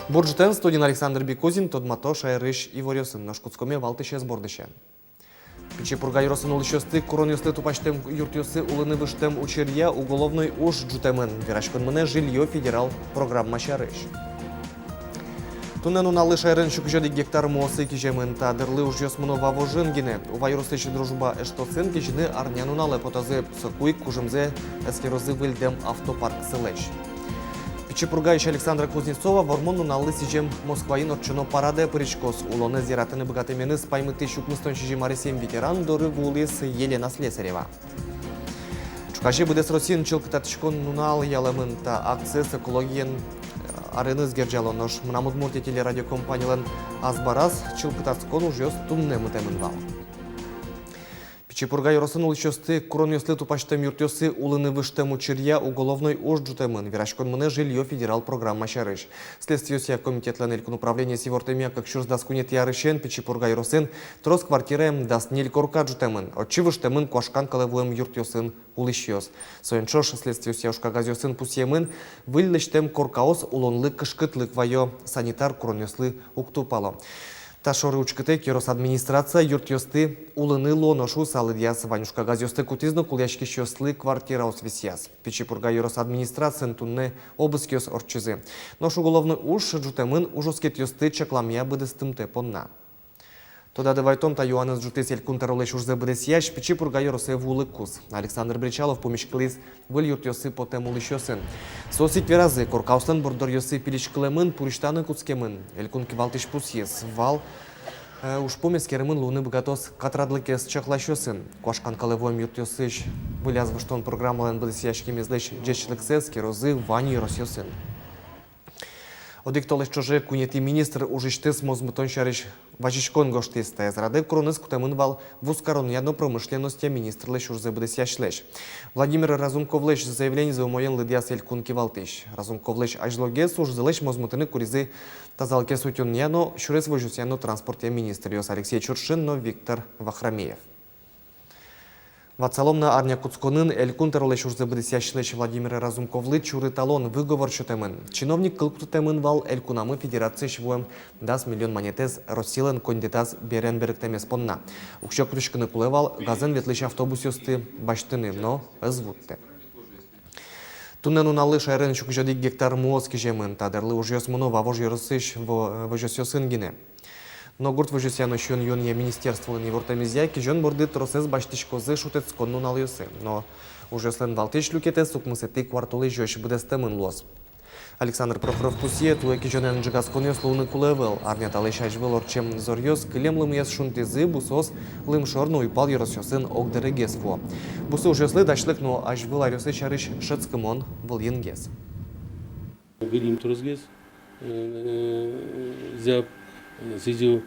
Буржтен студент Александр Бекузин, Тодмато Шайрыш и Ворёсын, на Шкутскоме Валтыше сбордыше. Пичепурга Юросын улышёсты, курон ёсты тупаштем юртёсы улыны выштем учерья уголовной уж джутемен. Верашкон мене жилье федерал программа Шайрыш. Тунен уналы Шайрын шукжёды гектар мосы кижемен тадырлы уж ёсмыно вавожын гине. Ува юростышы дружба эштоцен кижины арнян уналы потазы сокуй кужымзе эскерозы выльдем автопарк сылэш. Пичепургаич Александра Кузнецова вормону наллы сижем Москваин отчуно параде пыричкос. Улоны зиратыны богатымены спаймыты щукмыстон шижим аресем ветеран доры вулыс Елена Слесарева. Чукаши будет с Россией чилкатачкон нунал ялымын та акция с экологиен ареныз герджало нож. Мнамудмурте телерадиокомпаниялен азбараз чилкатачкон ужёс туннемы темынвал. Пичепурга Юросын улычёсты, курон ёслы тупаштем юртёсы улыны выштем учерья уголовной уж джутемын. Верашкон мене жилье федерал программа Шарыш. Следствие комитетлен элькун управление сивортемия, как чурсдаскунет ярышен, Пичепурга Юросын, трос квартираем даст нель корка джутемын. Отчи выштемын куашкан калевуем юртёсын улычёс. Соенчош следствие ушка газёсын пусьемын, выльлыштем коркаос улонлы кышкытлык вайо санитар курон ёслы уктупало. Ташоры учкыты керос администрация юртёсты улыны лоношу салыдьяс ванюшка газёсты кутизну кулячки щёслы квартира освисяс. Пичепурга юрос администрациян тунны обыскёс орчызы. Нош уголовный уж джутемын ужоскет ёсты чакламия быдыстымты понна. Тода девайтом та Юанес джутыс элькун таролеш урзе быдысяш Пичепурга юросы вулыкус. Александр Бричалов помешкылыз выл юртёсы потем улышёсын. Сосит веразы коркауслен бордор ёсы пилишкылемын пуриштаны куцкемын. Элькун кивалтыш пусьес вал уж помескерымын луны богатос катрадлыкес чаклашёсын. Куашкан калевоем юртёсыш выляз выштон программален быдысяш кемезлеш джечлыксес керозы вани юросёсын. Одиктолеш чоже кунети министр ужиштыс мозмутон шариш важишкон гоштисте. Зраде кроныс кутемын вал вускаронядно промышленности министр леш урзе быдысяшлеш. Владимир Разумковлеш заявление за умоен лыдяс элькун кивалтыш. Разумковлеш ажлогес ужзелеш мозмутыны куризы тазалкес утюньяно шурес вожусяно транспорте министр ёс Алексей Чуршин, но Виктор Вахрамеев. Вацаломна арня куцконын элькун таролеш урзе быдысяшлеш Владимир Разумковлы чуры талон выговор чутемын. Чиновник кылктутемын вал элькунамы федерации швуем дас миллион монетез Россилен кондитаз берен беректемес понна. Укшо крышкыны кулевал газен ветлеш автобус ёсты баштыны, но эзвутте. Туннен уналы Шайрын шукжоди гектар муоз кижемын тадырлы уж ёсмыно вавож ёрысыш вожосёсын гине. Но гурт выжусяно шон юнье министерство невортамизя кижон борды тросез баштишкозы шутец коннун алёсы. Но уже слен валтыш люкете сукмысеты квартулы жёш быдестемын лос. Александр Прохоров пусье туе кижонен джигаскон ёслуны кулевел. Арня талыш ажвел орчем зорьёс кылемлым яс шунтизы бусос лым шорну уйпал ёросёсын огдерегес фо. Бусы уже сли дашлык, но ажвел арёсы чарыш шыцкымон был енгес. Грим трозгес зяб сидел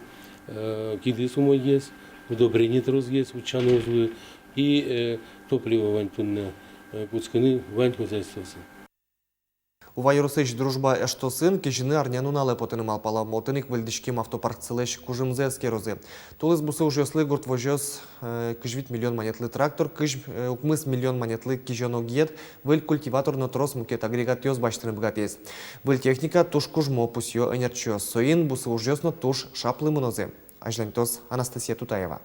киды сумоес, удобрение трозгес, учанозлы и топливо вантунне куцканы вань хозяйствосы. Ува юросыш дружба эштосын кижины арняну нале потыным алпала мотыник выльдишким автопарк целеш кужымзе скерозы. Тулыз бусы уже сли гурт вожёс кыжвит миллион монетлы трактор, кыж укмыс миллион монетлы кижон огет, выль культиватор на трос мукет агрегат ёс баштыны богатес. Выль техника туш кужмо пусьё энерчё. Соин бусы уже на туш шаплы монозе. Ажлантос Анастасия Тутаева.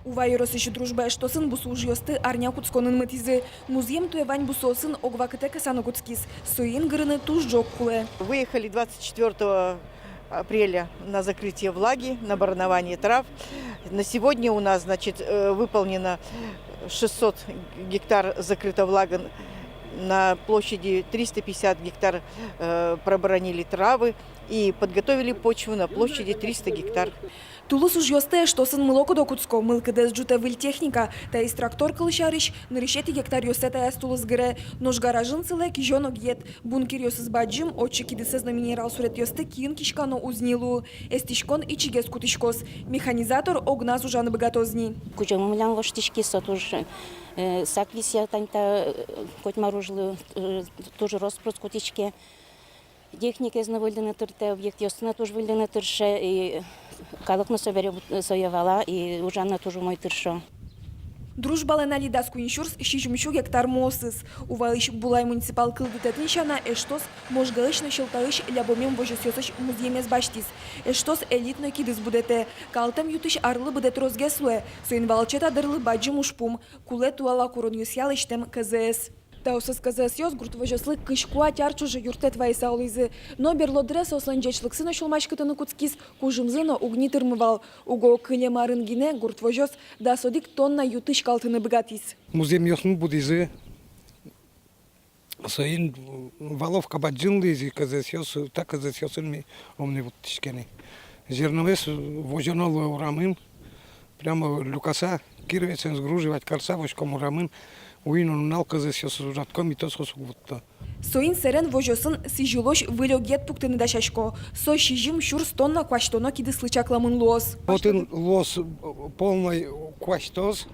Ува юросыш дружба эштосын бусу уж ёсты арня куцконын мытизы. Музеем туевань бусосын огвакытека санокуцкис. Соин грыны туш жок куле. Выехали 24 апреля на закрытие влаги, на баранование трав. На сегодня у нас, значит, выполнено 600 гектар закрыта влага. На площади 350 гектар проборонили травы и подготовили почву на площади 300 гектар. Тулус уж ёсте, что сын мылоко до куцко, мылка дес джута выль техника, та из трактор кылышарыш, на решете гектар ёсте та тулус гыре, нож гаражын цыле кижонок ет, бункер ёсыз баджим, отчики десез на минерал сурет ёсте киин кишкано узнилу, эстишкон и чигес кутишкос, механизатор огназ ужаны богатозни. Куча мамлян лоштишки сатуш Саквисия таньта хоть морожили тоже распрос котички. Техника из навольдена тырте, объект ясна тоже вольдена тырше, и калык на собере соевала, и ужанна тоже мой тыршо. Дружбалы на даску иншурс 6 гектар мосыз. Увалыш булай муниципал кылдытатын шана эштос можгалышны шылталыш лябомем божесёсыш музеймез баштис. Эштос элитно кидыз будете. Калтам ютыш арлы будет розгеслуэ. Соин валчета дырлы баджым ушпум. Куле туала куронюсял иштем КЗС. Таусыз КЗС ёз гурт вожослы кышкуа тярчужы юртет вайса олызы. Но берлодрес осланджечлык сына шулмашкытыны куцкис кужымзыно угни тырмывал. Уго кыле марынгине гурт вожос да содик тонна ютыш калтыны быгатис. Музей ясны будизы. Соин валовка баджин лизи КЗС ёс, так КЗС ёсын ми омни вот тишкени. Зерновес вожонол урамын. Прямо люкаса кировецен сгруживать карса вошком урамын. Уинон налказес ёс жатком и тос хосугутта. Соин серен вожосын сижилош вылёгет пуктыны дашашко. Со шижим шурс тонна кваштоно киды слычакламын лос. Вот он лос полный кваштоз,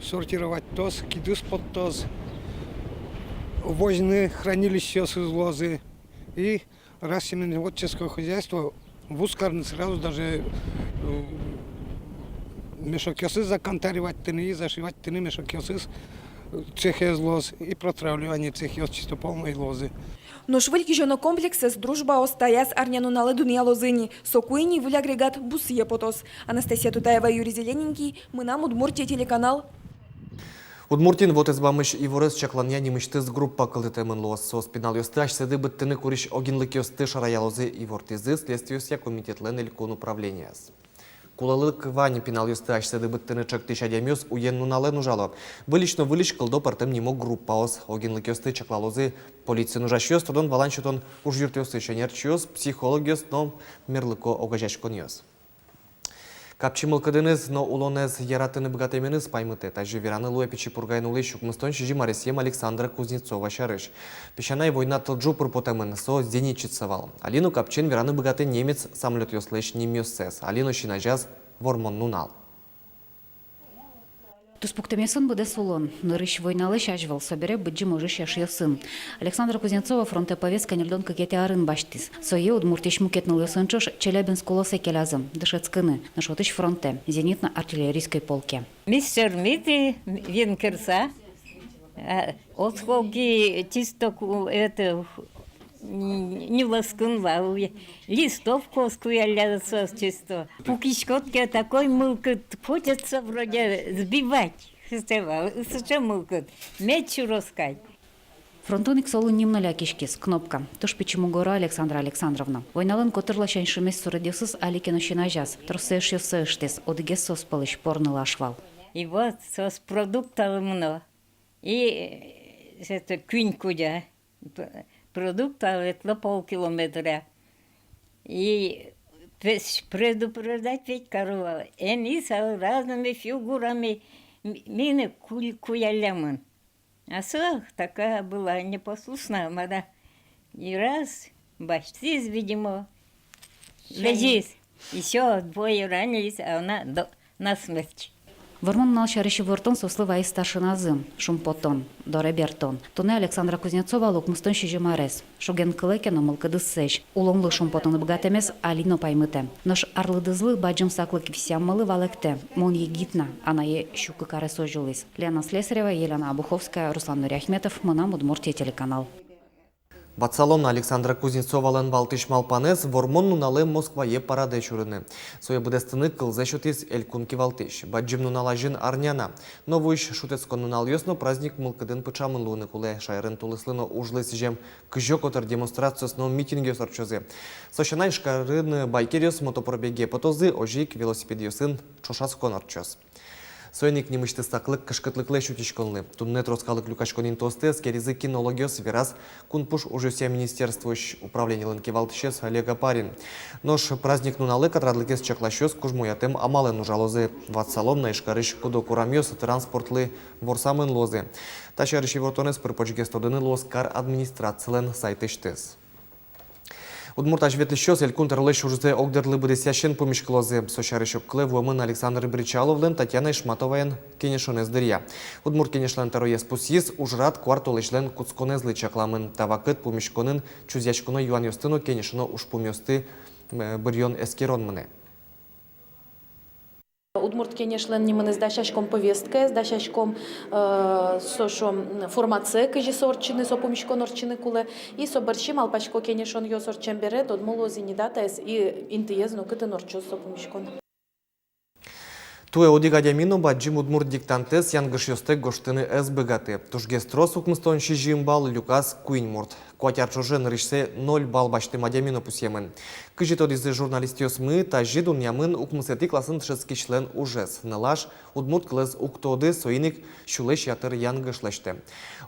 сортировать тоз, кидус под тоз, возные хранилища с лозы и рассеменноводческое хозяйство в Ускарне сразу даже мешок ёсы закантаривать тыны, зашивать тыны мешок ёсы цех из лоз и протравливание цех ёс чисто полной лозы. Но швыльки жено комплексес дружба остаяс арняну нале дуния лозыни. Сокуини выль агрегат бусые потос. Анастасия Тутаева, Юрий Зелененький. Мы нам Удмуртия телеканал. Удмуртин вот избамыш и ворез чакланья немыштыз группа кылдытемын лоз со спинал ёсташ седы быттыны куриш огинлык ёсты шараялозы и вортизы следствиюся комитетлен илькон управленияс. Кулалык вани пинал ёсташ седы быттыны чакты шадямёс уенну нален ужало. Вылично вылич кылдо партем немо группа ос огинлык ёсты чаклалозы полиция нужаш ёс тодон валанчутон уж юрт ёсты шенерч ёс психолог ёс но мерлыко огажачкон ёс. Капчимылкадыныз, но улонез яратыны богатыменыз паймыты. Тажы вераны луэпичи пургайнулы шукмыстон шижи Марисем Александра Кузнецова шарыш. Пешанай война тылджу пурпотамын со зенитчицавал. Алину капчен вераны богаты немец самолет ёслэш немёссэс. Алину шинажаз вормон нунал. Туспуктамесын буде сулон. Нырыш войналы шажвал, собере быджи можыш яшьясын. Александра Кузнецова фронте повестка нельдон кагете арын баштис. Сое удмуртиш мукетнул ясынчош Челябинск колосе келязым. Дышецкыны. Нашотыш фронте. Зенитно-артиллерийской полке. Мистер Мити Винкерса. Отскоки чисто это не ласкунвал. Листовку скуяляться чисто. Пукишкотки такой мылкот хочется вроде сбивать. Зачем мылкот? Мечу раскать. Фронтоник солы нимналя кишкис. Кнопка. Туш почему гора Александра Александровна. Войналын котырла шаншымес сурадесыз аликено шинажаз. Тросеш ёсыштес. Одыгес соспалыш порныла ашвал. И вот сос продуктов много. И это кюнь кудя. Продуктов это полкилометра. И предупреждать ведь корова. Они с разными фигурами мины куялямын. А сох такая была непослушная мада. И раз, баштиз, видимо, лежит. Еще двое ранились, а она насмерть. Вормон нал шарышы вортон сослыва и старшиназым, шумпотон, доребертон. Туне Александра Кузнецова лукмыстон шижи марес. Шуген кылекено мылкыдыссэш. Улонлы шумпотоны богатемес алино паймыте. Нож арлыдызлы баджым саклык висяммалы валекте. Мон егитна, она е щука каре сожились. Лена Слесарева, Елена Обуховская, Руслан Нуряхметов, Манам Удмуртия телеканал. Бацалон Александра Кузнецова лен валтыш малпанес вормон нунале Москвае параде чурыны. Соя будестыны кылзе шутис элькунки валтыш. Баджим нунала жин арняна. Новыш шутецкон нунал ёсно праздник мылкыдын пычамын луны куле. Шайрын тулыслыно ужлыс жем кыжок отыр демонстрациясно митинг ёсар чозе. Сошанай шкарын байкер ёс мотопробеге потозы ожик велосипед ёсын чошаскон арчоз. Сойник немышты стаклык кышкытлыклы шутичконлы. Тунне троскалык люкашконин тосты скеризы кинологиос вераз кунпуш ужуся министерство управления лынки валтышес Олега Парин. Нож праздник нуналы катрадлыкес чаклащёс кужмуятым амален ужалозы. Ватсалом на ишкарыш кудо курамёс транспортлы ворсамын лозы. Ташарыш вортонес припочгес тодыны лоз кар администрациялен сайтыштес. Удмуртач ветліщос елькун терлеш уже огдерли буде сящен помішклози. Сошаришок клев уамин Александр Бричаловлен, Татьяна Ишматоваен кенешонез дырья. Удмурт кенешлен тароє спусіз ужрат квартолечлен куцконезли чакламын. Тавакыт помішконын чузячконо юан йостыно кенешоно ушпумьосты бырьон эскерон мыне. Удмурт кенешлен ниманы сдащачком повестка, сдащачком сошо формация, кыжи сорчины, сопомишко норчины куле, и соборчим алпачко кенешон йо сорчем берет, одмоло зинидатаес и интиезно кыты норчо сопомишкон. Туе одигадямино баджим удмурт диктантес янгыш йостек гоштыны эсбегаты. Тужгестрос укмыстон шижим бал Люкас Куинмурт. Куатярчужен ришсе 0 бал башты мадямино пусьемен. Кыжи тодизы журналистиос мы, та жидун ямын укмысети класын тшецки член ужес. Нылаш удмурт клез уктоды соиник шулеш ятыр янгышлеште.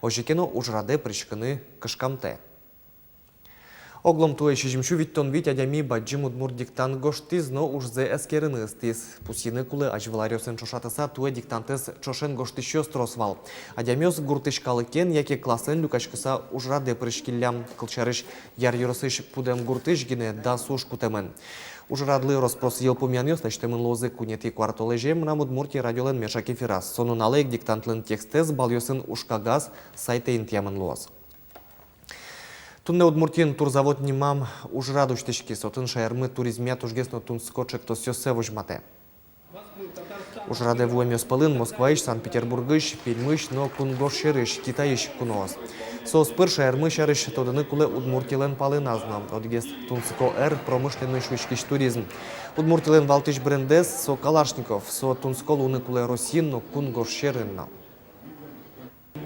Ожикено ужраде пришкыны кышкамте. Оглом туе шижимшу виттон вит адями баджим удмурт диктант гоштиз, но ужзе эскерыны стиз. Пусины кулы ажвалариосен чошатыса туе диктантес чошен гоштищо стросвал. Адямиос гуртышкалыкен, яке классен люкачкыса ужраде прышкиллям. Кылчарыш яр юросыш пудем гуртыш гине да суш кутемен. Ужрадлы роспрос елпумяниос лештемын лозы кунети квартолежем на удмурти радиолен мешаки фирас. Сону налеек диктантлен текстез бальосен ушкагаз сайтейн тямын лоз. Тунне удмуртин турзавод нимам ужрадуштышки сотын шаярмы туризмия тужгесно тунскочек то сёсе вожмате. Ужраде вуэмёс пылын Москваиш, Санкт-Петербургыш, Пельмыш, но кунгошерыш, Китайыш куноос. Сос пыр шаярмы шарыш тодыны куле удмуртилен палын азна. Одгест тунско промышленный швычкиш туризм. Удмуртилен валтыш брендес со Калашников, со тунско луны куле Росин, но кунгошерынна.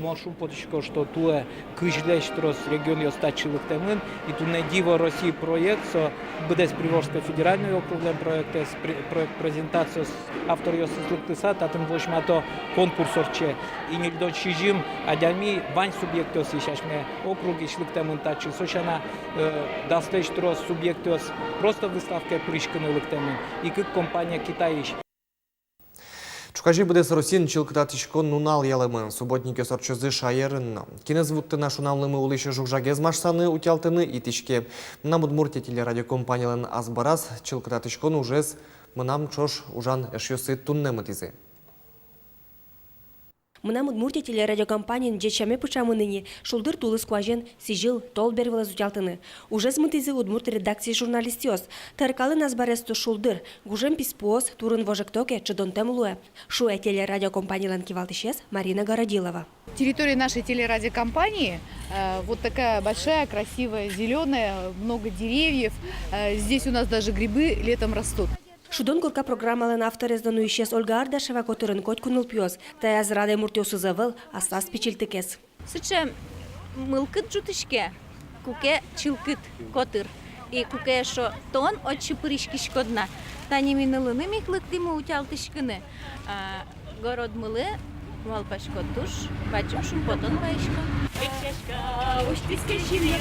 Мошу поточко, что туе кыжлеш трос регион остачилых темен, и ту не диво России проект, со будет Приволжская федеральный округ проект презентацию с автор Йосифлыктыса, татым вошмато конкурс орче, и не льдон шижим, адями вань субъектос ищашме округи шлык темен тачил, сочана дастеш трос субъектос просто выставка пришканы лык темен, и как компания Китаиш. Чукажи буде с Росин чилкататишко нунал ялымын, субботники сорчозы шайерынна. Кинез вуттына шуналымы улышы жукжагез машсаны утялтыны итишке. Нам удмуртия телерадиокомпаниялын азбарас чилкататишкон ужез мынам чош ужан эшьёсы туннемы тизе. Мынам удмуртия телерадиокомпаниян жечаме пычамыныне шулдыр тулы скважен сижил тол бервела зутялтыны. Уже смытызы удмурт редакции журналистиос. Таркалы назбаресто шулдыр, гужем писпоос, турын вожектоке чедонтем луэ. Шуэ телерадиокомпаниялан кивалтышес Марина Городилова. Территория нашей телерадиокомпании вот такая большая, красивая, зеленая, много деревьев. Здесь у нас даже грибы летом растут. Шудон курка программалан авторез дануишес Ольга Ардашева которын коть кунул пьёс. Та аз раде муртёсу завыл, астас печильтыкес. Сыче мылкыт жутышке, куке чилкыт котыр. И куке шо тон очи пырышкишкодна. Тани минылыны михлыктымы утялтышкыны. Город мылы, малпашко туш, бачым шумпотон баишко. Экчашка, уштиске шилесе,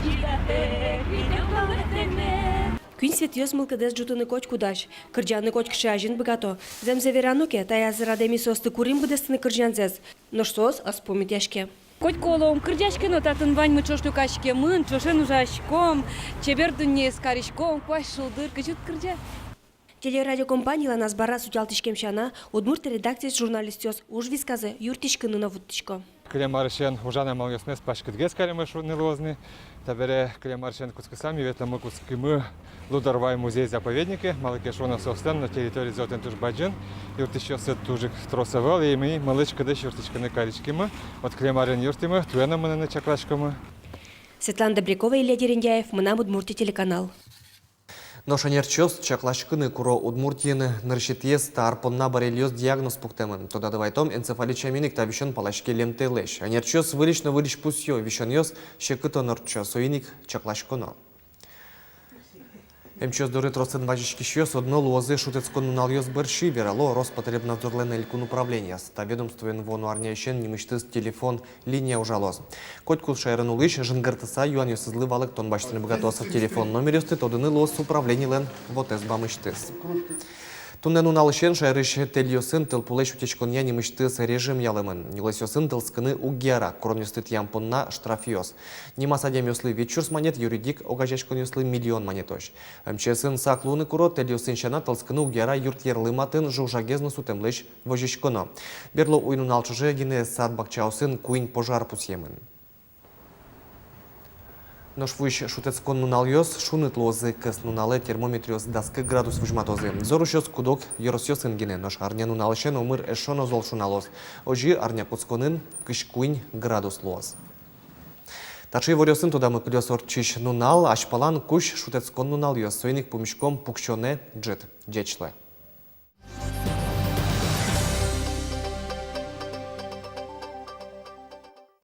жидате, видеогалетене. Күн светьёс мылкыдес жутыны коть кудаш. Кырджаны коть кшажин богато. Земзеверануке, та аз раде мисосты курим быдестыны кырджанзес. Но штос аспомит яшке. Коть колом, кырджашке нотатын вань мы чошлю кашке мын, чошен ужашком, чебердуне с каришком, кваш шулдыр, кычут кырджа. Телерадиокомпанияла нас бара сутялтышкем шана, удмурт редакция журналистиос уж висказы юртишкыны на вуттышко. Клемаршен ужана малгеснес пашкыдгес каремешуны лозны. Табере Клемаршен кускасами ветлому кускимы Лударвай музей-заповедники, Малакешона Совстен на территории Зотен-Тужбаджин. Юртищосы тужик тросовал, и мы малычка дыш юртичканы каричкимы. От Клемарен юртимы, туэна мы на чаклашкамы. Светлана Добрякова и Илья Дерендяев, Мынам Удмуртия телеканал. Ношанерчос чаклашкыны куро удмуртияны ныршитиес тарпонна барельоз диагноз пуктемын. Тода давайтом энцефаличаминик табишон палашке лемтелеш. Анерчос вылишно вылиш пусьё, вишоньос шекыто норчо, соиник чаклашконо. Эмчос доры тросен бачишки щёс одно лозы шутецкон нунальёс бэрши верало Роспотребнадзорлен элькун управления. Ста ведомствен вону арнящен немыштыз телефон линия ужалоз. Коть кулшайрын улыш жынгыртыса юан ёсызлы валык тон баштыны богатосов телефон номерёсты тодыны лоз управлениялен вот эс бамыштыз. Тунне нуналышен шайрыш тельосын тылпулеш утечкония немыштыс режим ялымын. Нилесёсын тылскыны угера, коронюстыт ямпонна штрафиос. Нимасадем юслы вечурс монет юридик огажечкон юслы миллион монетош. МЧСын саклуны куро тельосын шана тылскыны угера юрт ерлыматын жужагезны сутемлеш вожечконо. Берло уйнуналчыже гине сад бакчаусын куин пожар пусемын. Ношвуш шутецкон нуналйос, шунет лозы кыс нунале термометриос даскы градус вужматозы. Зорушос кудок еросьос ингене, нош арня нуналышен умыр эшоно зол шуналос. Ожи арня куцконын кышкуин градус лоз. Тачи ворёсын туда мы кудёс орчиш нунал, ашпалан куш шутецкон нуналйос, сойник пумишком пукшоне джет, дечле.